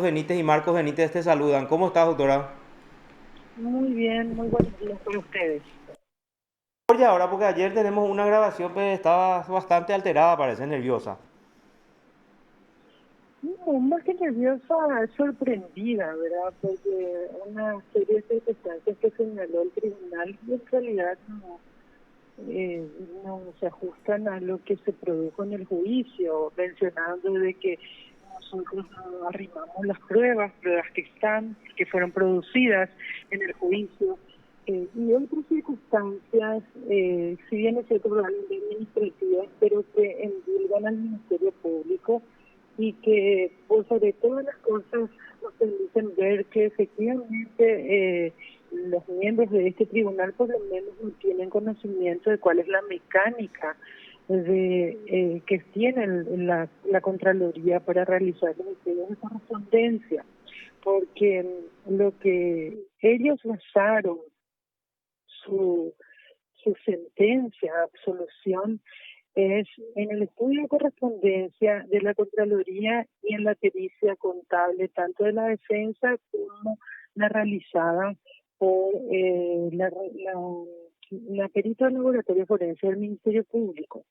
Benítez y Marcos Benítez te saludan. ¿Cómo estás, doctora? Muy bien, muy buenos días para ustedes. Oye, ahora porque ayer tenemos una grabación, pero estabas bastante alterada, parece nerviosa. No, más que nerviosa, sorprendida, ¿verdad? Porque una serie de circunstancias que señaló el tribunal en realidad eh, no se ajustan a lo que se produjo en el juicio, mencionando de que nosotros no arrimamos las pruebas que fueron producidas en el juicio, y otras circunstancias, si bien es cierto, probablemente administrativas, pero que endilgan al Ministerio Público y que, por sobre todas las cosas, nos permiten ver que efectivamente los miembros de este tribunal por lo menos no tienen conocimiento de cuál es la mecánica que tiene la Contraloría para realizar los estudios de correspondencia, porque lo que ellos basaron su, su sentencia, absolución, es en el estudio de correspondencia de la Contraloría y en la pericia contable, tanto de la defensa como la realizada por la perita del laboratorio forense del Ministerio Público.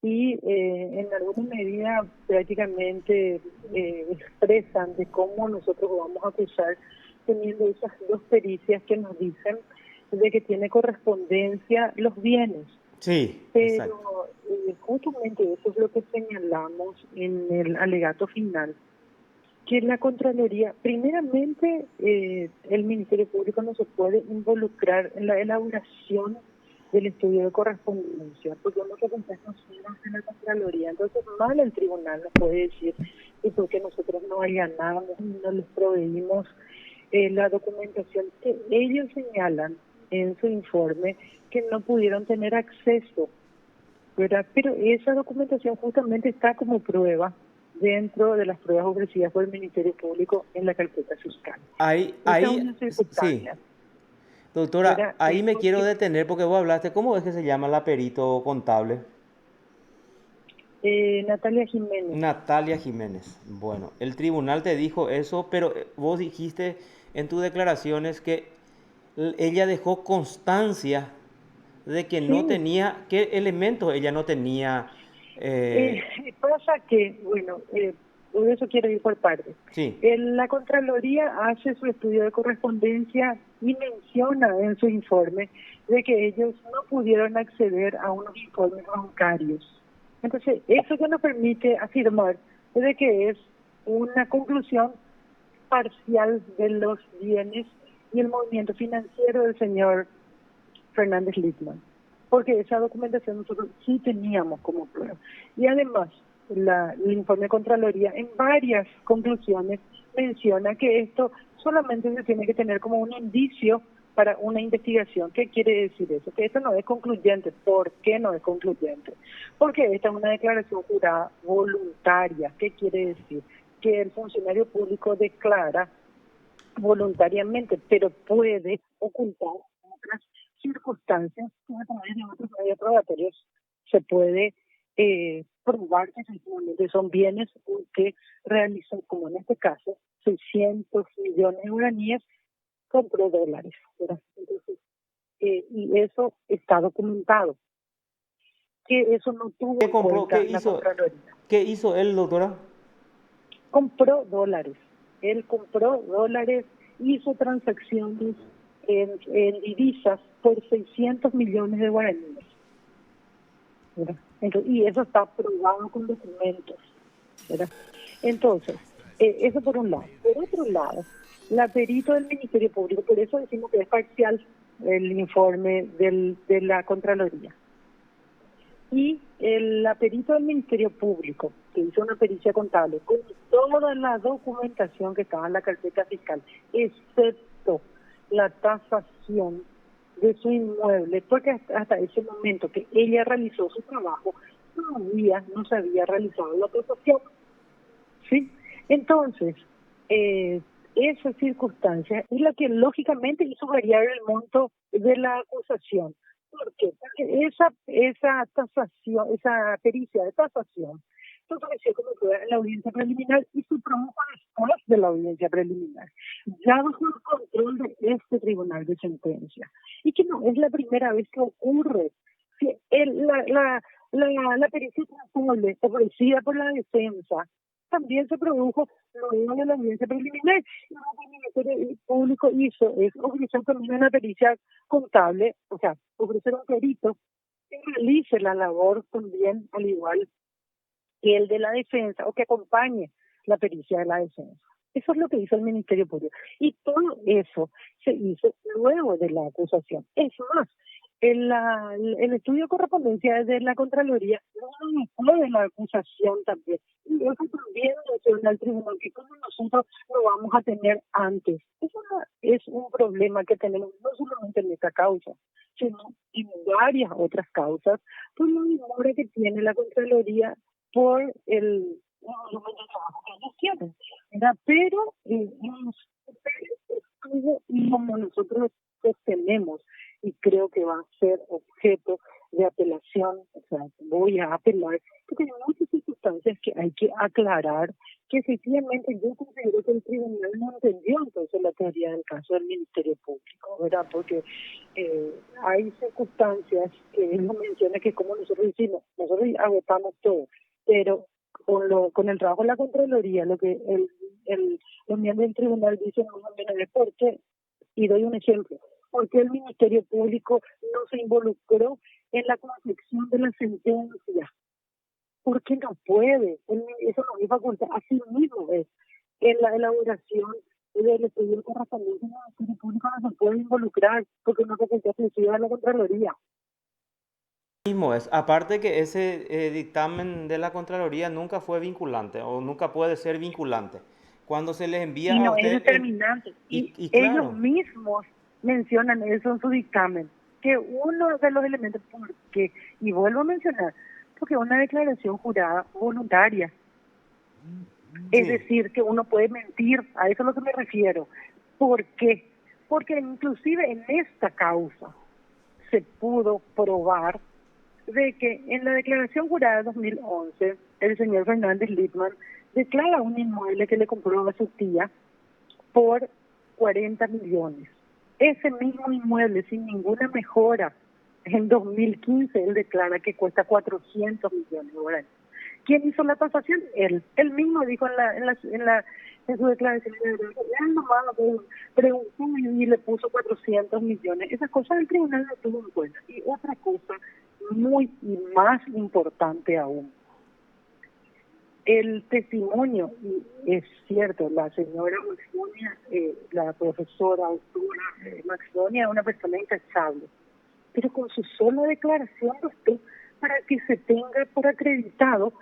Y en alguna medida prácticamente expresan de cómo nosotros vamos a acusar teniendo esas dos pericias que nos dicen de que tiene correspondencia los bienes. Sí, exacto. Pero justamente eso es lo que señalamos en el alegato final, que la Contraloría, primeramente, el Ministerio Público no se puede involucrar en la elaboración del estudio de correspondencia, porque nosotros no somos en la Contraloría, entonces mal el tribunal nos puede decir que porque nosotros no allanamos y no les proveímos la documentación que ellos señalan en su informe que no pudieron tener acceso, ¿verdad? Pero esa documentación justamente está como prueba dentro de las pruebas ofrecidas por el Ministerio Público en la carpeta fiscal. Esa es una Sí. circunstancia, Doctora, ¿verdad? ahí me quiero Porque detener porque vos hablaste, ¿cómo es que se llama la perito contable? Natalia Jiménez, Natalia Jiménez. Bueno, el tribunal te dijo eso, pero vos dijiste en tus declaraciones que ella dejó constancia de que no sí, tenía, qué elementos ella no tenía. eh, eh, pasa que, bueno, por eso quiero ir por partes. sí, La Contraloría hace su estudio de correspondencia y menciona en su informe de que ellos no pudieron acceder a unos informes bancarios. Entonces, eso que nos permite afirmar es de que es una conclusión parcial de los bienes y el movimiento financiero del señor Fernández Littman, porque esa documentación nosotros sí teníamos como prueba. Y además, el informe de Contraloría en varias conclusiones menciona que esto solamente se tiene que tener como un indicio para una investigación. ¿Qué quiere decir eso? Que esto no es concluyente. ¿Por qué no es concluyente? Porque esta es una declaración jurada voluntaria. ¿Qué quiere decir? Que el funcionario público declara voluntariamente, pero puede ocultar otras circunstancias que a través de otros medios probatorios se puede probar que efectivamente son bienes que realizó, como en este caso, 600 millones de guaraníes, compró dólares, ¿verdad? Entonces, y eso está documentado, que eso no tuvo ¿qué en compró? cuenta la Contraloría. ¿Qué hizo él, doctora? Compró dólares. Él compró dólares, hizo transacciones en divisas por 600 millones de guaraníes. ¿Verdad? Entonces, y eso está probado con documentos, ¿verdad? Entonces, eso por un lado. Por otro lado, la perito del Ministerio Público, por eso decimos que es parcial el informe de la Contraloría. Y la perito del Ministerio Público, que hizo una pericia contable con toda la documentación que estaba en la carpeta fiscal, excepto la tasación de su inmueble, porque hasta ese momento que ella realizó su trabajo, todavía no se había realizado la tasación, ¿sí? Entonces, esa circunstancia es la que lógicamente hizo variar el monto de la acusación. ¿Por qué? Porque esa tasación, esa pericia de tasación esto apareció como prueba en la audiencia preliminar y se produjo después de la audiencia preliminar, ya bajo el control de este tribunal de sentencia. Y que no es la primera vez que ocurre. Si la pericia transable ofrecida por la defensa también se produjo luego de la audiencia preliminar. Y lo que el Ministerio Público hizo es ofrecer también una pericia contable, o sea, ofrecer un perito que realice la labor también al igual que el de la defensa o que acompañe la pericia de la defensa. Eso es lo que hizo el Ministerio Público. Y todo eso se hizo luego de la acusación. Es más, el estudio de correspondencia de la Contraloría no de la acusación también. Y eso también menciona al tribunal que como nosotros lo vamos a tener antes. Eso es un problema que tenemos no solamente en esta causa, sino en varias otras causas, por la demora que tiene la Contraloría por el volumen de trabajo que ellos tienen, ¿verdad? Pero como nosotros sostenemos y creo que va a ser objeto de apelación, o sea, voy a apelar, porque hay muchas circunstancias que hay que aclarar, que efectivamente yo considero que el tribunal no entendió entonces la teoría del caso del Ministerio Público, ¿verdad? Porque hay circunstancias que él no menciona que como nosotros decimos, nosotros agotamos todo, pero con el trabajo de la Contraloría, lo que los miembros del tribunal dicen más o menos es por qué, y doy un ejemplo, por qué el Ministerio Público no se involucró en la confección de la sentencia, porque no puede, eso no es facultad, así mismo es, en la elaboración del estudio correspondiente el Ministerio Público no se puede involucrar, porque no es facultad exclusiva de la Contraloría. Mismo es, aparte que ese dictamen de la Contraloría nunca fue vinculante o nunca puede ser vinculante. Cuando se les envía Y a no es usted, determinante. Y y ellos claro, mismos mencionan eso en su dictamen, que uno de los elementos, porque, y vuelvo a mencionar, porque una declaración jurada voluntaria, es sí, decir, que uno puede mentir, a eso es a lo que me refiero. ¿Por qué? Porque inclusive en esta causa se pudo probar de que en la declaración jurada de 2011, el señor Fernández Littman declara un inmueble que le compró a su tía por 40 millones. Ese mismo inmueble, sin ninguna mejora, en 2015 él declara que cuesta 400 millones de dólares. ¿Quién hizo la tasación? Él. Él mismo dijo en su declaración de derechos, él nomás preguntó y le puso 400 millones. Esas cosas el tribunal no tuvo en cuenta. Y otra cosa muy y más importante aún, el testimonio, y es cierto, la señora Maxdonia, la profesora, autora Maxdonia, es una persona intachable, pero con su sola declaración bastó para que se tenga por acreditado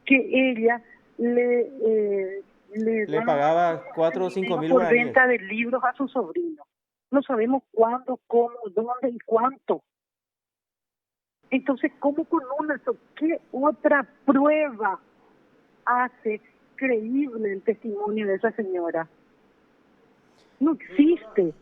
que ella le le da pagaba 4 o 5 dinero mil por guaraníes. venta de libros a su sobrino. No sabemos cuándo, cómo, dónde y cuánto. Entonces, ¿cómo con qué otra prueba hace creíble el testimonio de esa señora? No existe.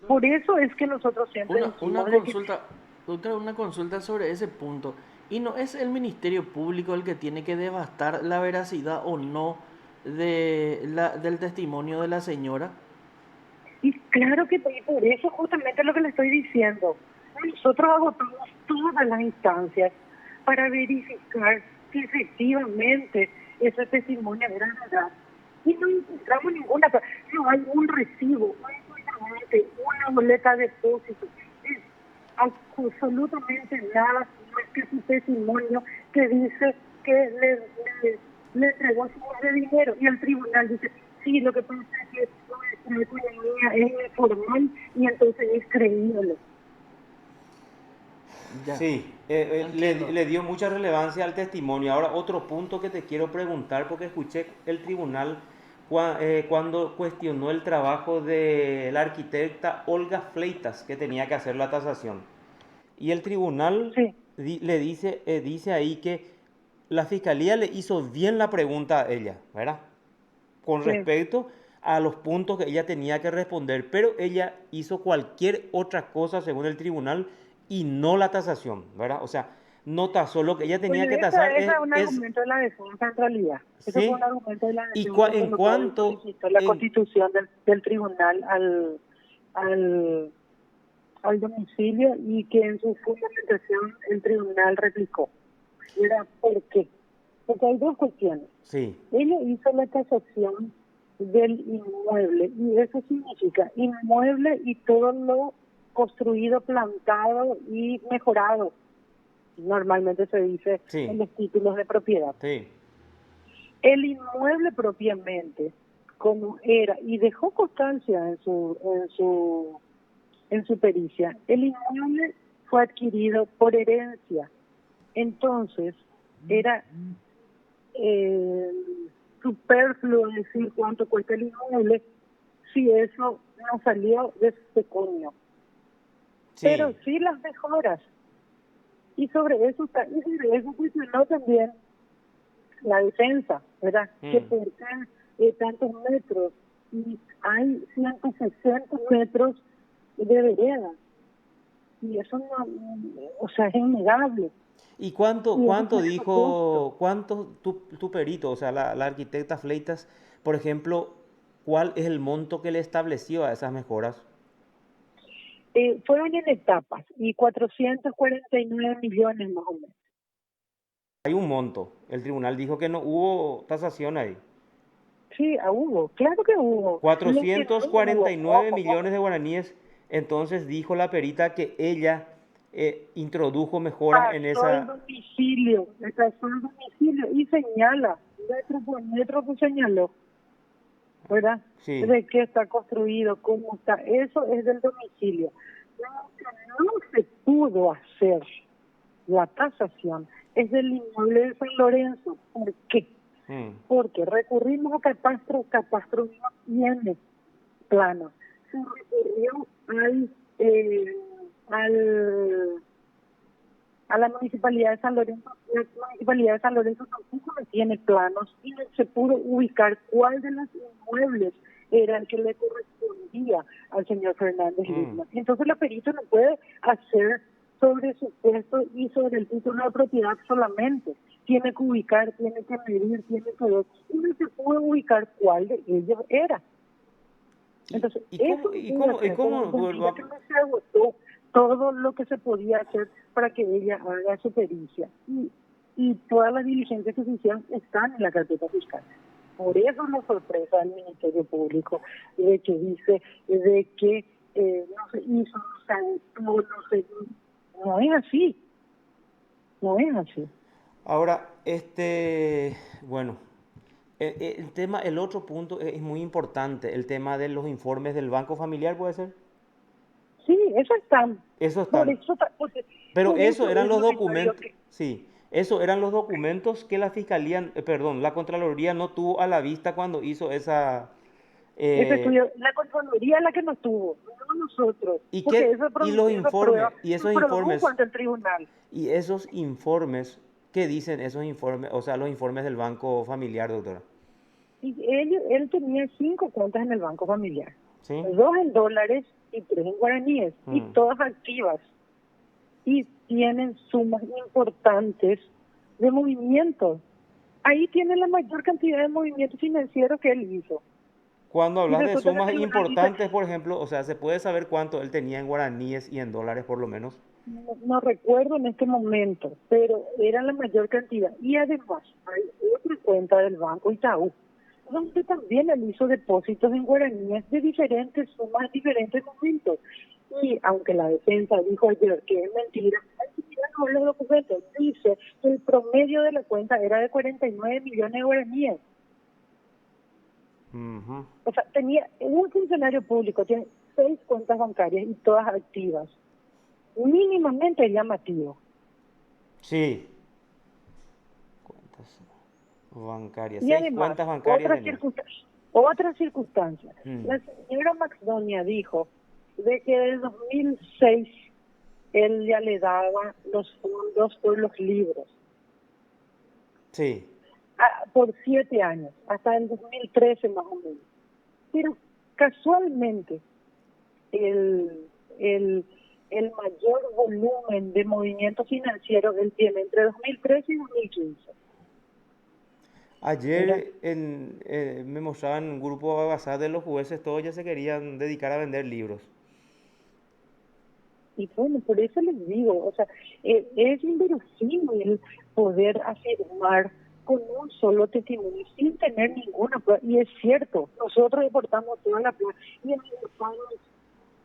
Por eso es que nosotros siempre Una decimos de que consulta, doctora, una consulta sobre ese punto. ¿Y no es el Ministerio Público el que tiene que devastar la veracidad o no del testimonio de la señora? y claro que y por eso justamente lo que le estoy diciendo. Nosotros agotamos todas las instancias para verificar que efectivamente ese testimonio era verdad. Y no encontramos no hay un recibo, no hay solamente una boleta de depósito, es absolutamente nada más que su testimonio que dice que le entregó sumos de dinero y el tribunal dice, sí, lo que pasa es que nuestra economía es informal y entonces es creíble. Ya, Sí, entiendo. le dio mucha relevancia al testimonio. Ahora, otro punto que te quiero preguntar, porque escuché el tribunal cuando cuestionó el trabajo de la arquitecta Olga Fleitas, que tenía que hacer la tasación. Y el tribunal Sí, le dice ahí que la fiscalía le hizo bien la pregunta a ella, ¿verdad? Con sí, respecto a los puntos que ella tenía que responder, pero ella hizo cualquier otra cosa según el tribunal y no la tasación, ¿verdad? O sea, no tasó lo que ella tenía Bueno, que tasar, ese es un argumento de la defensa en realidad. Ese fue un ¿sí? argumento de la Y defensa en con lo cual cuanto, solicitó la en, constitución del tribunal al, al domicilio y que en su fundamentación el tribunal replicó. Era ¿por qué? Porque hay dos cuestiones. sí, Ella hizo la tasación del inmueble y eso significa inmueble y todo lo construido, plantado y mejorado. Normalmente se dice en sí, los títulos de propiedad. sí, El inmueble propiamente, como era, y dejó constancia en su pericia, el inmueble fue adquirido por herencia. Entonces, era eh, superfluo decir cuánto cuesta el inmueble si eso no salió de su pecunia. Pero sí, sí las mejoras. Y sobre eso cuestionó también la defensa, ¿verdad? Que mm. por tantos metros, y hay 160 metros de vereda, y eso no, o sea, es innegable, ¿Y y eso cuánto tiene su costo. dijo, cuánto tu perito, o sea, la arquitecta Fleitas, por ejemplo, cuál es el monto que le estableció a esas mejoras? Fueron en etapas, y 449 millones más o menos. Hay un monto. El tribunal dijo que no hubo tasación ahí. Sí, hubo, claro que hubo. Lo que cuatrocientos no cuarenta hubo, y nueve ojo, millones de guaraníes. Entonces dijo la perita que ella introdujo mejoras en pasó el esa... domicilio, pasó el domicilio y señala, metro pues señaló, ¿verdad? Sí. De qué está construido, cómo está, eso es del domicilio. Lo que no se pudo hacer, la tasación, es del inmueble de San Lorenzo. ¿Por qué? Mm, Porque recurrimos a Catastro no tiene plano. Se recurrió al a la Municipalidad de San Lorenzo. La Municipalidad de San Lorenzo tampoco no tiene planos y no se pudo ubicar cuál de los inmuebles era el que le correspondía al señor Fernández mm. Lima. Entonces la perito no puede hacer sobre su puesto y sobre el título de propiedad solamente. Tiene que ubicar, tiene que medir, tiene que ver. Y no se pudo ubicar cuál de ellos era. Entonces, eso no Y pudo cómo, y hacer, con cómo, entendida que no se agotó todo lo que se podía hacer para que ella haga su pericia. Y todas las diligencias que se hicieron están en la carpeta fiscal. Por eso nos sorpresa al Ministerio Público de que dice de que no se hizo, no se agotó, no se... No es así, no es así. ahora, bueno, el tema, el otro punto es muy importante, el tema de los informes del Banco Familiar, ¿puede ser? Sí, eso está. Eso Por están. eso, Pero por eso eso eran es los lo que yo digo documentos, que sí, eso eran los documentos que la Fiscalía, perdón, la Contraloría no tuvo a la vista cuando hizo esa... ese eh, estudio, la Contraloría es la que nos tuvo, no nosotros, y, porque qué, y los esa prueba informes, se produjo ante el tribunal. y esos informes, ¿qué dicen esos informes? O sea, los informes del Banco Familiar, doctora. Y él tenía 5 cuentas en el Banco Familiar, ¿Sí? 2 en dólares y 3 en guaraníes, y Mm. todas activas, y tienen sumas importantes de movimientos. Ahí tiene la mayor cantidad de movimientos financieros que él hizo. Cuando Y hablas de resulta que el sumas tribunal dice, importantes, por ejemplo, o sea, ¿se puede saber cuánto él tenía en guaraníes y en dólares por lo menos? no recuerdo en este momento, pero era la mayor cantidad. Y además hay otra cuenta del Banco Itaú, donde también él hizo depósitos en guaraníes de diferentes sumas, en diferentes momentos. Y aunque la defensa dijo ayer que es mentira, hay que mirar mejor los documentos. Dice que el promedio de la cuenta era de 49 millones de guaraníes. Ujú. O sea, tenía un funcionario público, tiene 6 cuentas bancarias y todas activas. Mínimamente es llamativo. Sí, cuentas bancarias, Y 6 además, cuentas bancarias tenía. otra circunstancia. Mm. La señora Maxdonia dijo de que en 2006 él ya le daba los fondos por los libros, Sí, por 7 años, hasta el 2013 más o menos. Pero casualmente, el el mayor volumen de movimiento financiero él tiene entre 2013 y 2015. ¿Verdad? Ayer me mostraban un grupo de WhatsApp de los jueces, todos ya se querían dedicar a vender libros. Y bueno, por eso les digo, o sea, es inverosímil poder afirmar con un solo testimonio sin tener ninguna prueba. Y es cierto, nosotros deportamos toda la prueba y deportamos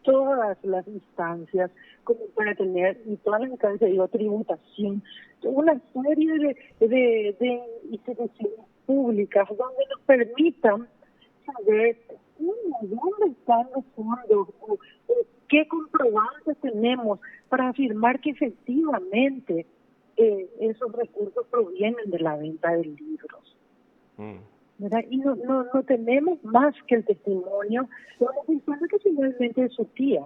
todas las instancias como para tener, y todas las instancias, digo, tributación, una serie de instituciones públicas donde nos permitan saber dónde están los fondos, o qué comprobantes tenemos para afirmar que efectivamente esos recursos provienen de la venta de libros. ¿Verdad? Y no tenemos más que el testimonio de una persona que finalmente es su tía.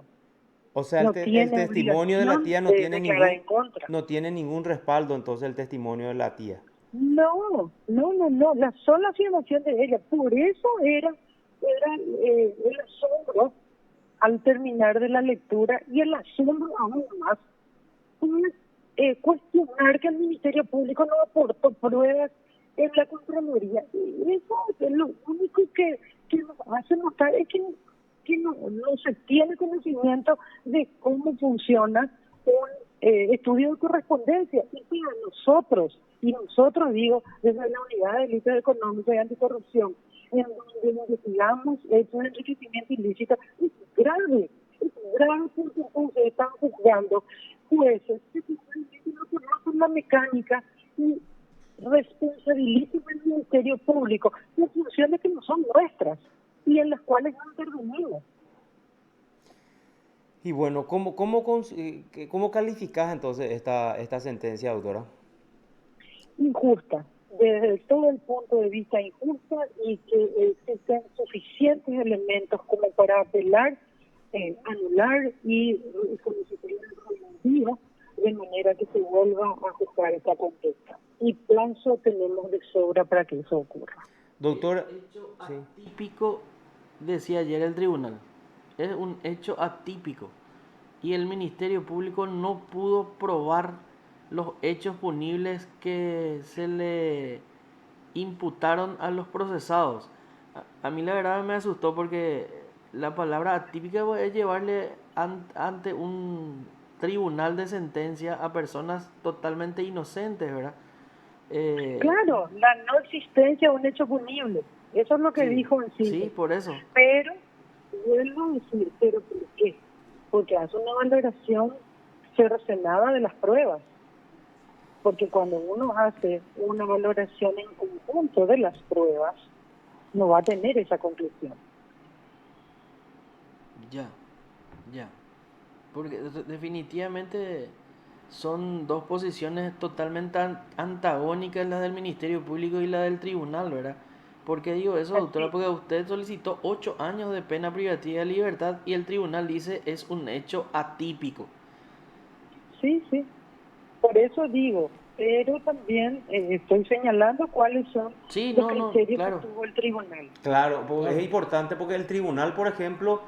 O sea, No el tiene testimonio de la tía obligación de declarar en contra. no tiene ningún respaldo, entonces el testimonio de la tía. No, la sola afirmación de ella. Por eso era el asombro al terminar de la lectura, y el asombro aún más es cuestionar que el Ministerio Público no aportó pruebas en la Contraloría. Y eso es lo único que nos hace notar, es que no se tiene conocimiento de cómo funciona un estudio de correspondencia. Y para nosotros digo, desde la Unidad de Delitos Económicos y Anticorrupción, en donde investigamos hechos de enriquecimiento ilícito, es grave porque entonces están juzgando jueces que finalmente no conocen la mecánica y responsabilizan al Ministerio Público de funciones que no son nuestras y en las cuales no intervenimos. Y bueno, ¿cómo calificás entonces esta sentencia, doctora? Injusta, desde todo el punto de vista injusta, y que existen suficientes elementos como para apelar, anular y solicitar el día de manera que se vuelva a juzgar esta conducta. Y plazo tenemos de sobra para que eso ocurra. Doctora, hecho atípico, decía ayer el tribunal. Es un hecho atípico. Y el Ministerio Público no pudo probar los hechos punibles que se le imputaron a los procesados. A mí la verdad me asustó porque la palabra atípica es llevarle ante un tribunal de sentencia a personas totalmente inocentes, ¿verdad? Claro, la no existencia de un hecho punible. Eso es lo que Sí, dijo en sí. sí, por eso. Pero, vuelvo a decir, ¿pero por qué? Porque hace una valoración cercenada de las pruebas. Porque cuando uno hace una valoración en conjunto de las pruebas, no va a tener esa conclusión. Ya. Porque definitivamente son dos posiciones totalmente antagónicas, la del Ministerio Público y la del tribunal, ¿verdad? ¿Por qué digo eso, doctora? Así. Porque usted solicitó 8 años de pena privativa de libertad y el tribunal dice es un hecho atípico. Sí. Por eso digo, pero también estoy señalando cuáles son los criterios claro. que tuvo el tribunal. claro, Claro. es importante porque el tribunal, por ejemplo,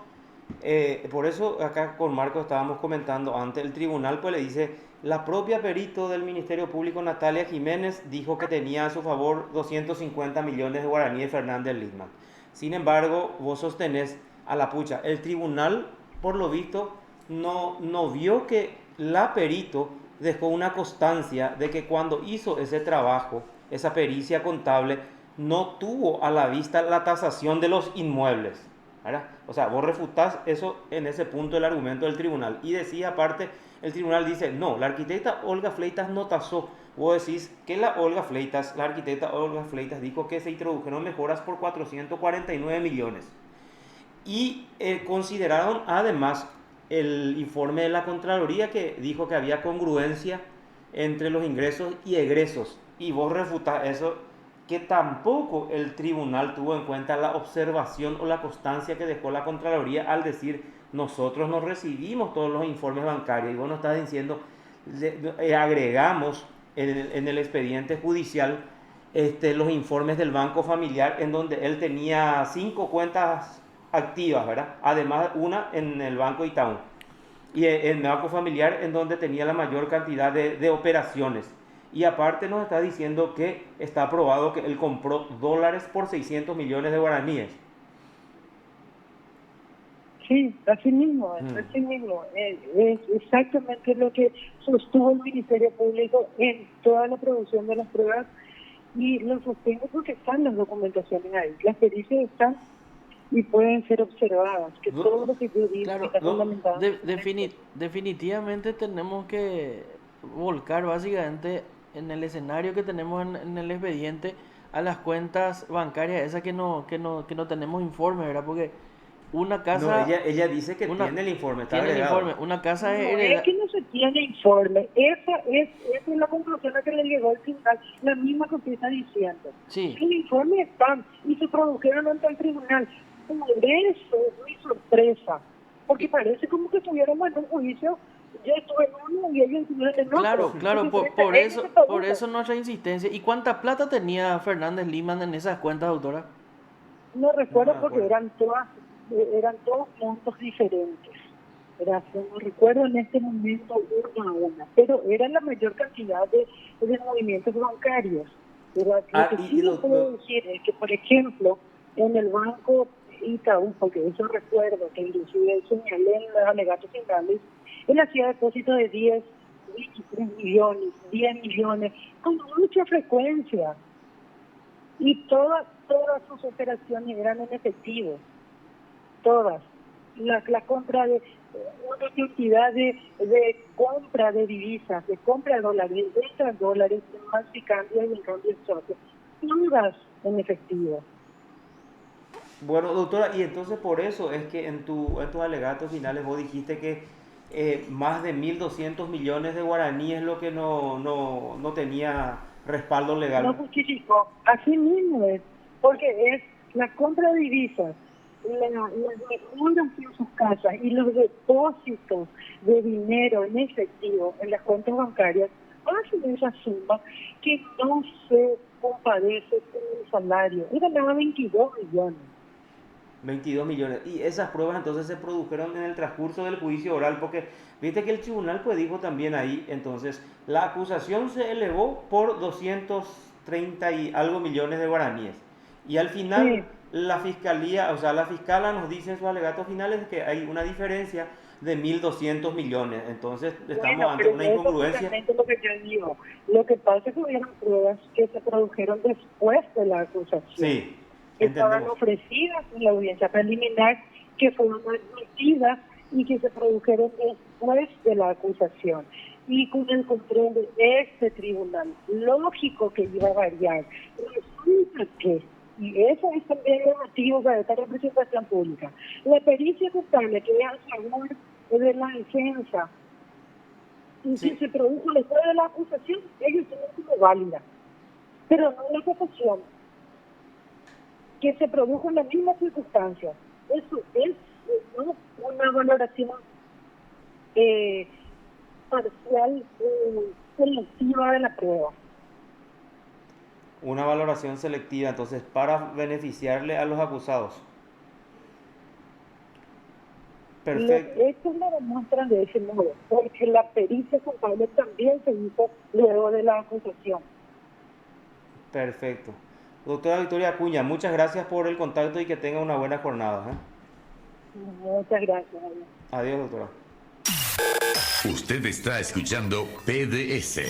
por eso acá con Marco estábamos comentando antes, el tribunal pues le dice, la propia perito del Ministerio Público, Natalia Jiménez, dijo que tenía a su favor 250 millones de guaraníes Fernández Lindman. Sin embargo, vos sostenés a la pucha, el tribunal, por lo visto, no vio que la perito dejó una constancia de que cuando hizo ese trabajo, esa pericia contable, no tuvo a la vista la tasación de los inmuebles, ¿verdad? O sea, vos refutás eso en ese punto del argumento del tribunal. Y decía aparte, el tribunal dice, no, la arquitecta Olga Fleitas no tasó. Vos decís que la arquitecta Olga Fleitas dijo que se introdujeron mejoras por 449 millones. Y consideraron además el informe de la Contraloría que dijo que había congruencia entre los ingresos y egresos. Y vos refutás eso, que tampoco el tribunal tuvo en cuenta la observación o la constancia que dejó la Contraloría al decir, nosotros no recibimos todos los informes bancarios. Y vos nos estás diciendo, agregamos en el expediente judicial los informes del Banco Familiar, en donde él tenía 5 cuentas activas, ¿verdad? Además, una en el Banco Itaú. y en banco familiar en donde tenía la mayor cantidad de operaciones. Y aparte nos está diciendo que está aprobado que él compró dólares por 600 millones de guaraníes. Sí, así mismo, así mismo. Es exactamente lo que sostuvo el Ministerio Público en toda la producción de las pruebas y lo sostengo porque están las documentaciones ahí. Las pericias están y pueden ser observadas, que todo lo que yo digo Claro, está fundamentado. definitivamente tenemos que volcar básicamente en el escenario que tenemos en el expediente a las cuentas bancarias, esas que no tenemos informe, ¿verdad? Porque una No, casa, ella dice que una, tiene el informe, está tiene el agregado. informe, una casa es No, es que no se tiene informe. Esa es la conclusión a que le llegó el tribunal, la misma que usted está diciendo. Sí, El informe están y se produjeron ante el tribunal. Por eso es mi sorpresa, porque parece como que estuviéramos en un juicio, yo estuve en uno y ellos estuvieron en otro. claro, claro, Entonces, por ellos eso, se por produjo. eso nuestra insistencia. ¿Y cuánta plata tenía Fernández Liman en esas cuentas, doctora? No No me recuerdo porque acuerdo. eran todos montos diferentes. No recuerdo en este momento una a una, pero era la mayor cantidad de movimientos bancarios. Pero lo que sí le puedo decir es que, por ejemplo, en el banco Itaú, porque eso recuerdo que inclusive señalé en los alegatos finales, él hacía depósitos de 23 millones, 10 millones, con mucha frecuencia. Y todas sus operaciones eran en efectivo, todas. La compra de una cantidad de compra de divisas, de compra de dólares, de venta de dólares, en más y cambio y en cambio socio, todas en efectivo. Bueno, doctora, y entonces por eso es que en tus alegatos finales vos dijiste que más de 1.200 millones de guaraníes es lo que no tenía respaldo No legal. justificó, así mismo es, porque es la compra de divisas, las mejoras en sus casas y los depósitos de dinero en efectivo en las cuentas bancarias hacen esa suma que no se compadece con el salario. Él ganaba 22 millones. 22 millones. Y esas pruebas entonces se produjeron en el transcurso del juicio oral, porque viste que el tribunal pues dijo también ahí, entonces, la acusación se elevó por 230 y algo millones de guaraníes. Y al final Sí. la fiscalía, o sea, la fiscala nos dice en sus alegatos finales que hay una diferencia de 1.200 millones. Entonces Bueno, estamos ante pero una eso es incongruencia. justamente lo que yo digo. Lo que pasa es que hubieron pruebas que se produjeron después de la acusación, Sí, que estaban entendemos. ofrecidas en la audiencia preliminar, que fueron admitidas y que se produjeron después de la acusación. Y con el control de este tribunal, lógico que iba a variar. Resulta que, y eso es también el motivo para esta representación pública, la pericia contable que es a favor de la defensa y que Sí, se produjo después de la acusación, ellos tienen como válida, pero no la acusación, que se produjo en las mismas circunstancias. Eso es ¿no? una valoración parcial, selectiva de la prueba. una valoración selectiva, entonces, para beneficiarle a los acusados. Los Perfecto. hechos lo demuestran de ese modo, porque la pericia contable también se hizo luego de la acusación. Perfecto. Doctora Victoria Acuña, muchas gracias por el contacto y que tenga una buena jornada. Muchas gracias. Adiós, doctora. Usted está escuchando PDS.